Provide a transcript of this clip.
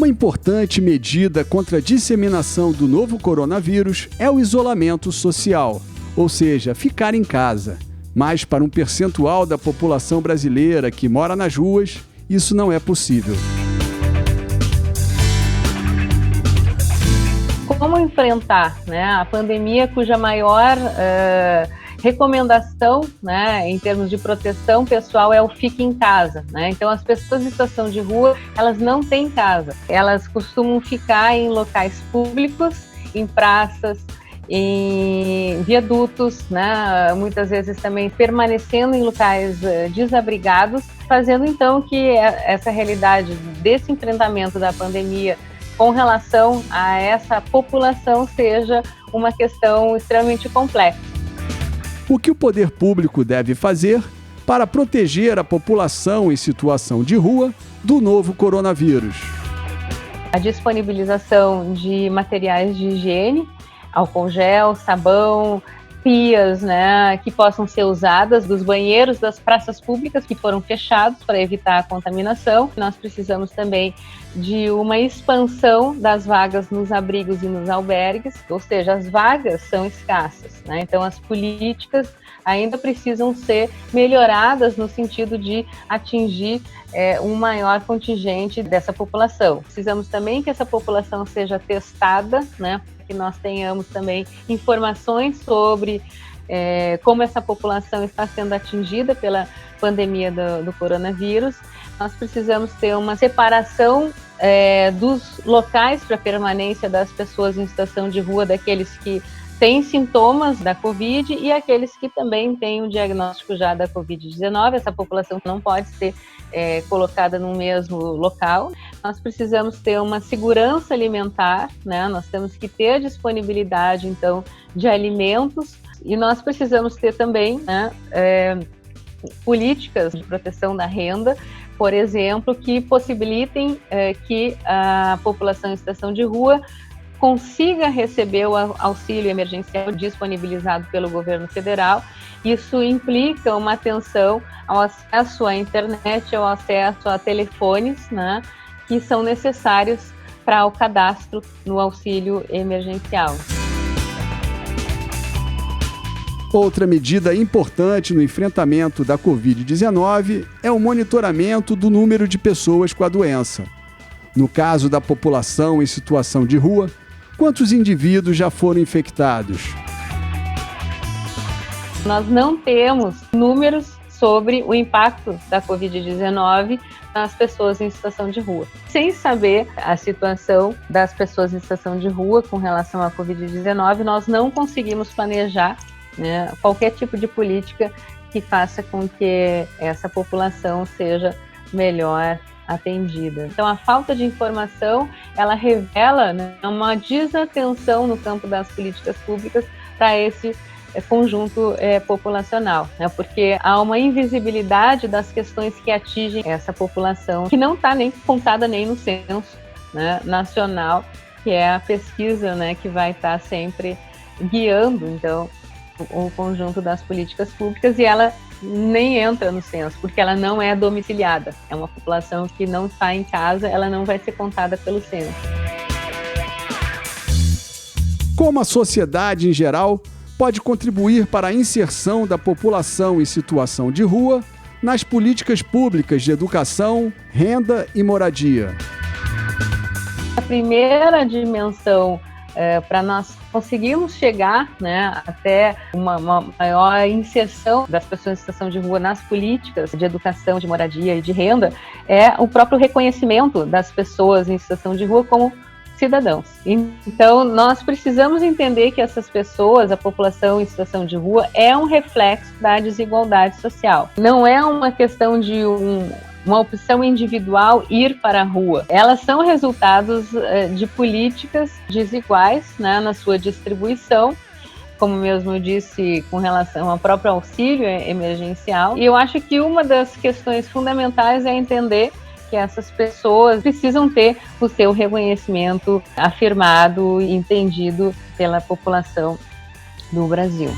Uma importante medida contra a disseminação do novo coronavírus é o isolamento social, ou seja, ficar em casa. Mas para um percentual da população brasileira que mora nas ruas, isso não é possível. Como enfrentar, a pandemia cuja maior recomendação, em termos de proteção pessoal é o fique em casa, Então as pessoas em situação de rua, elas não têm casa, elas costumam ficar em locais públicos, em praças, em viadutos, muitas vezes também permanecendo em locais desabrigados, fazendo então que essa realidade desse enfrentamento da pandemia com relação a essa população seja uma questão extremamente complexa. O que o poder público deve fazer para proteger a população em situação de rua do novo coronavírus? A disponibilização de materiais de higiene, álcool gel, sabão, pias, que possam ser usadas, dos banheiros das praças públicas que foram fechados para evitar a contaminação. Nós precisamos também de uma expansão das vagas nos abrigos e nos albergues, ou seja, as vagas são escassas, Então as políticas ainda precisam ser melhoradas no sentido de atingir um maior contingente dessa população. Precisamos também que essa população seja testada, que nós tenhamos também informações sobre como essa população está sendo atingida pela pandemia do coronavírus. Nós precisamos ter uma separação dos locais para permanência das pessoas em situação de rua, daqueles que têm sintomas da Covid e aqueles que também têm o diagnóstico já da Covid-19. Essa população não pode ser colocada no mesmo local. Nós precisamos ter uma segurança alimentar, Nós temos que ter a disponibilidade, então, de alimentos e nós precisamos ter também políticas de proteção da renda, por exemplo, que possibilitem que a população em situação de rua consiga receber o auxílio emergencial disponibilizado pelo governo federal. Isso implica uma atenção ao acesso à internet, ao acesso a telefones, que são necessários para o cadastro no auxílio emergencial. Outra medida importante no enfrentamento da Covid-19 é o monitoramento do número de pessoas com a doença. No caso da população em situação de rua, quantos indivíduos já foram infectados? Nós não temos números sobre o impacto da Covid-19 nas pessoas em situação de rua. Sem saber a situação das pessoas em situação de rua com relação à Covid-19, nós não conseguimos planejar qualquer tipo de política que faça com que essa população seja melhor atendida. Então, a falta de informação, ela revela uma desatenção no campo das políticas públicas para esse conjunto populacional, porque há uma invisibilidade das questões que atingem essa população, que não está nem contada nem no censo nacional, que é a pesquisa que vai estar sempre guiando, então, o conjunto das políticas públicas, e ela nem entra no censo, porque ela não é domiciliada. É uma população que não está em casa, ela não vai ser contada pelo censo. Como a sociedade em geral pode contribuir para a inserção da população em situação de rua nas políticas públicas de educação, renda e moradia? A primeira dimensão para nós conseguirmos chegar até uma maior inserção das pessoas em situação de rua nas políticas de educação, de moradia e de renda, é o próprio reconhecimento das pessoas em situação de rua como cidadãos. Então, nós precisamos entender que essas pessoas, a população em situação de rua, é um reflexo da desigualdade social. Não é uma questão de uma opção individual ir para a rua. Elas são resultados de políticas desiguais na sua distribuição, como mesmo eu disse, com relação ao próprio auxílio emergencial. E eu acho que uma das questões fundamentais é entender que essas pessoas precisam ter o seu reconhecimento afirmado e entendido pela população do Brasil.